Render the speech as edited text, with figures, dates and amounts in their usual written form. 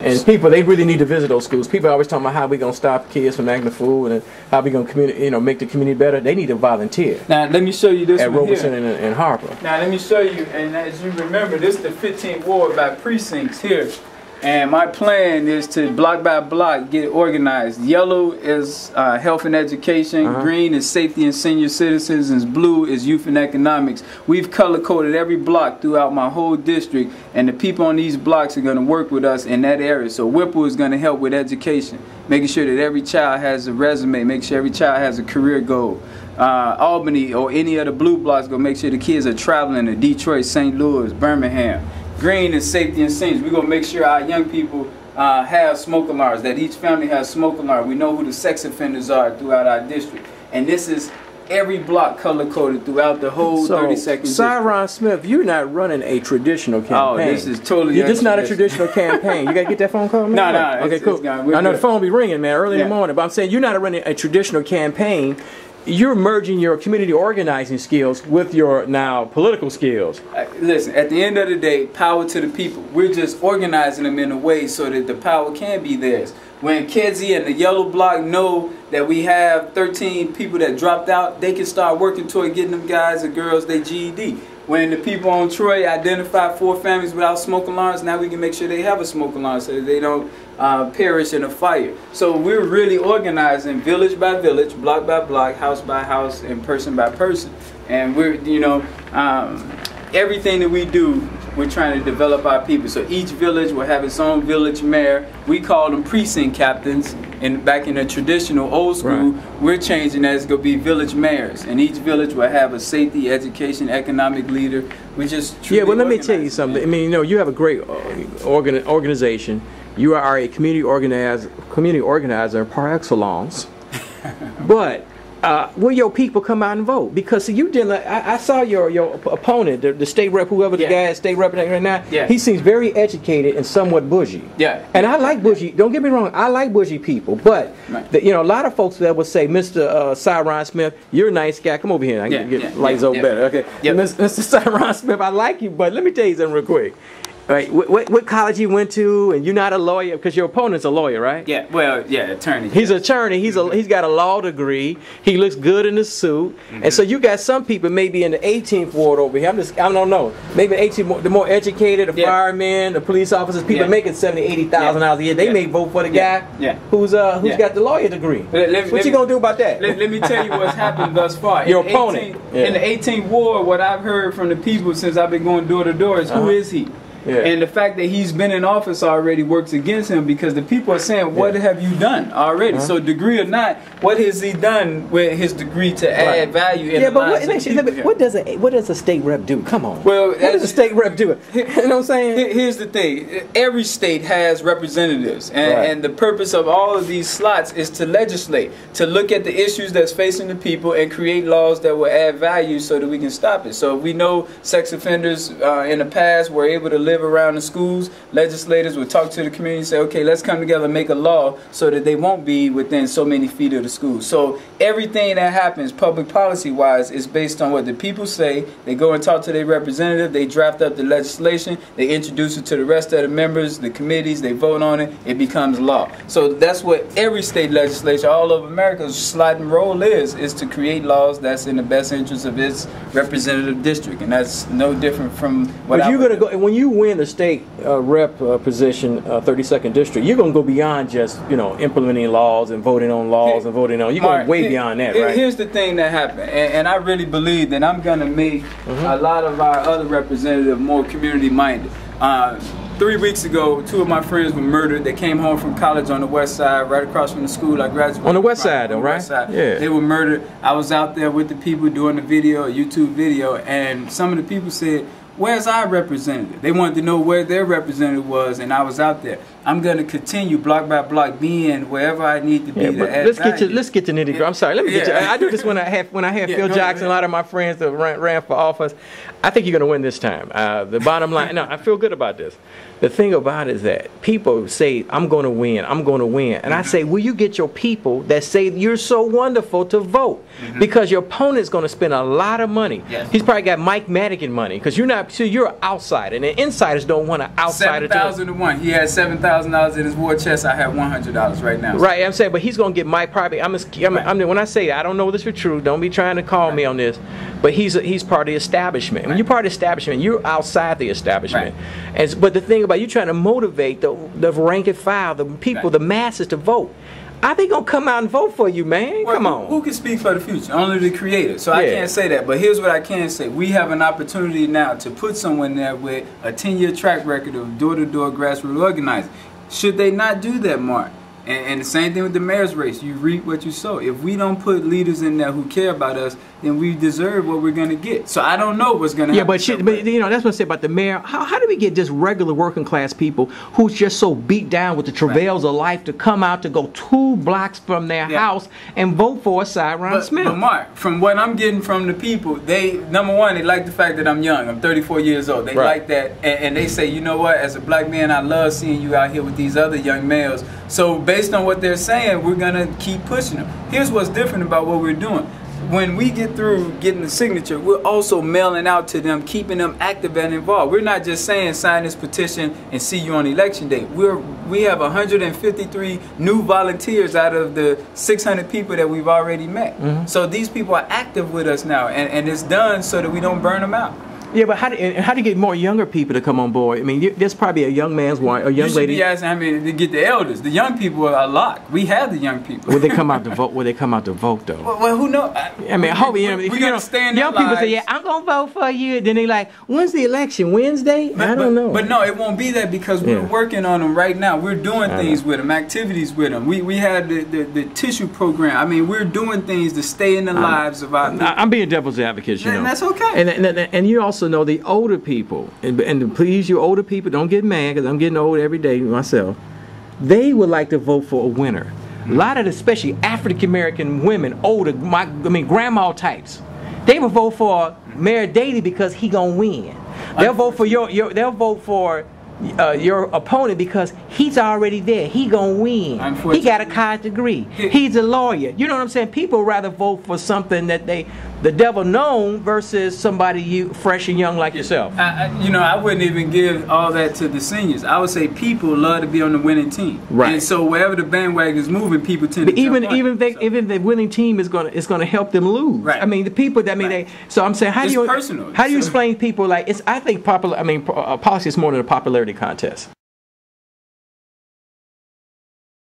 And people, they really need to visit those schools. People are always talking about how we're going to stop kids from acting a fool and how we're going to make the community better. They need to volunteer. Now, let me show you this at one Robeson here. and Harper. Now, let me show you, and as you remember, this is the 15th ward by precincts here. And my plan is to block by block get it organized. Yellow is health and education, green is safety and senior citizens, and blue is youth and economics. We've color coded every block throughout my whole district, and the people on these blocks are going to work with us in that area. So Whipple is going to help with education, making sure that every child has a resume, making sure every child has a career goal. Albany or any of the blue blocks going to make sure the kids are traveling to Detroit, St. Louis, Birmingham. Green is safety and seniors. We're going to make sure our young people have smoke alarms, that each family has smoke alarm. We know who the sex offenders are throughout our district. And this is every block color-coded throughout the whole 32nd district. Syron Smith, you're not running a traditional campaign. Oh, this is totally This is not a traditional campaign. You got to get that phone call, man? No. Okay, cool. I know the phone will be ringing, man, early in the morning. But I'm saying you're not running a traditional campaign. You're merging your community organizing skills with your now political skills. Listen, at the end of the day, power to the people. We're just organizing them in a way so that the power can be theirs. When Kedzie and the yellow block know that we have 13 people that dropped out, they can start working toward getting them guys and girls their GED. When the people on Troy identify 4 families without smoke alarms, now we can make sure they have a smoke alarm so that they don't perish in a fire. So we're really organizing village by village, block by block, house by house, and person by person. And we're, everything that we do, we're trying to develop our people. So each village will have its own village mayor. We call them precinct captains. And back in the traditional old school, we're changing that. It's going to be village mayors. And each village will have a safety, education, economic leader. We just well, let me tell you something. I mean, you have a great organization. You are a community organizer par excellence. But will your people come out and vote? Because see, you didn't. I saw your opponent, the state rep, whoever the guy is, state rep right now. He seems very educated and somewhat bougie. And I like bougie. Don't get me wrong. I like bougie people. But a lot of folks that would say, Mr. Syron Smith, you're a nice guy. Come over here. I can get lights over better. Okay, Mr. Syron Smith, I like you, but let me tell you something real quick. Right, what college you went to, and you're not a lawyer because your opponent's a lawyer, right? Attorney. He's an attorney. He's got a law degree. He looks good in the suit, and so you got some people maybe in the 18th ward over here. I don't know. Maybe 18th, the more educated, the firemen, the police officers, people making $70,000, $80,000 a year. They may vote for the guy who's got the lawyer degree. What you gonna do about that? Let me tell you what's happened thus far. Your opponent. In the 18th ward, what I've heard from the people since I've been going door to door is who is he? And the fact that he's been in office already works against him because the people are saying, what have you done already? So degree or not, what has he done with his degree to add value in the lives of people? What does a state rep do? Come on. Well, what does a state rep do? You know what I'm saying? Here's the thing. Every state has representatives. And the purpose of all of these slots is to legislate, to look at the issues that's facing the people and create laws that will add value so that we can stop it. So if we know sex offenders in the past were able to live around the schools, legislators will talk to the community and say, okay, let's come together and make a law so that they won't be within so many feet of the school. So everything that happens public policy wise is based on what the people say. They go and talk to their representative, they draft up the legislation, they introduce it to the rest of the members, the committees, they vote on it, it becomes law. So that's what every state legislature all over America's sliding role is to create laws that's in the best interest of its representative district. And that's no different from what you're going to go when you win the state rep position, 32nd district, you're going to go beyond just implementing laws and voting on laws and voting on. You're going way beyond that, right? Here's the thing that happened, and I really believe that I'm going to make a lot of our other representatives more community minded. 3 weeks ago, 2 of my friends were murdered. They came home from college on the west side, right across from the school I graduated. On the west side, though, right? Yeah. They were murdered. I was out there with the people doing the video, a YouTube video, and some of the people said, where's our representative? They wanted to know where their representative was, and I was out there. I'm going to continue block by block, being wherever I need to be to add value. Let's get to nitty-gritty. I'm sorry. Let me get you. I do this when I have Phil Jackson, a lot of my friends that ran for office. I think you're going to win this time. The bottom line, no, I feel good about this. The thing about it is that people say, I'm going to win, I'm going to win. And I say, will you get your people that say you're so wonderful to vote? Because your opponent's going to spend a lot of money. He's probably got Mike Madigan money because you're an outsider, and the insiders don't want an outsider. 7,000 to 1. He had 7,000 $1,000 in his war chest. I have $100 right now. Right, I'm saying, but he's gonna get my private. When I say that, I don't know this for true. Don't be trying to call me on this, but he's part of the establishment. When you're part of the establishment, you're outside the establishment. But the thing about you trying to motivate the rank and file, the people, the masses to vote. Are they gonna come out and vote for you, man? Well, come on. Who can speak for the future? Only the Creator. So I can't say that. But here's what I can say: we have an opportunity now to put someone there with a 10-year track record of door-to-door grassroots organizing. Should they not do that, Mark? And the same thing with the mayor's race. You reap what you sow. If we don't put leaders in there who care about us, then we deserve what we're going to get. So I don't know what's going to happen. But you know, that's what I say about the mayor. How do we get just regular working class people who's just so beat down with the travails of life to come out to go 2 blocks from their house and vote for Syron Smith? But Mark, from what I'm getting from the people, number one, they like the fact that I'm young. I'm 34 years old. They like that. And they say, you know what, as a black man, I love seeing you out here with these other young males. So based on what they're saying, we're going to keep pushing them. Here's what's different about what we're doing. When we get through getting the signature, we're also mailing out to them, keeping them active and involved. We're not just saying sign this petition and see you on election day. We have 153 new volunteers out of the 600 people that we've already met. So these people are active with us now, and it's done so that we don't burn them out. Yeah, but how do you get more younger people to come on board? I mean, there's probably a young man's wife, a young lady. You should be asking, I mean, to get the elders. The young people are locked. We have the young people. Would they come out to vote? Would they come out to vote though? Well, who knows? I mean, I hope we gotta stay in young people say, "Yeah, I'm gonna vote for you." Then they like, "When's the election? Wednesday?" I don't know. But no, it won't be that because we're working on them right now. We're doing things with them, activities with them. We had the tissue program. I mean, we're doing things to stay in the lives of our people. I'm being devil's advocate, you know. And that's okay. And you also know the older people, and please, you older people, don't get mad because I'm getting old every day myself. They would like to vote for a winner. A lot of, especially African American women, older, grandma types, they will vote for Mayor Daley because he gonna win. They'll vote for they'll vote for your opponent because he's already there. He gonna win. He got a college degree. He's a lawyer. You know what I'm saying? People rather vote for something that the devil known versus somebody fresh and young like yourself. I wouldn't even give all that to the seniors. I would say people love to be on the winning team. Right. And so wherever the bandwagon is moving, people tend to even the winning team is gonna help them lose. Right. I mean, the people that so I'm saying, how do you explain people like I think politics is more than a popularity contest.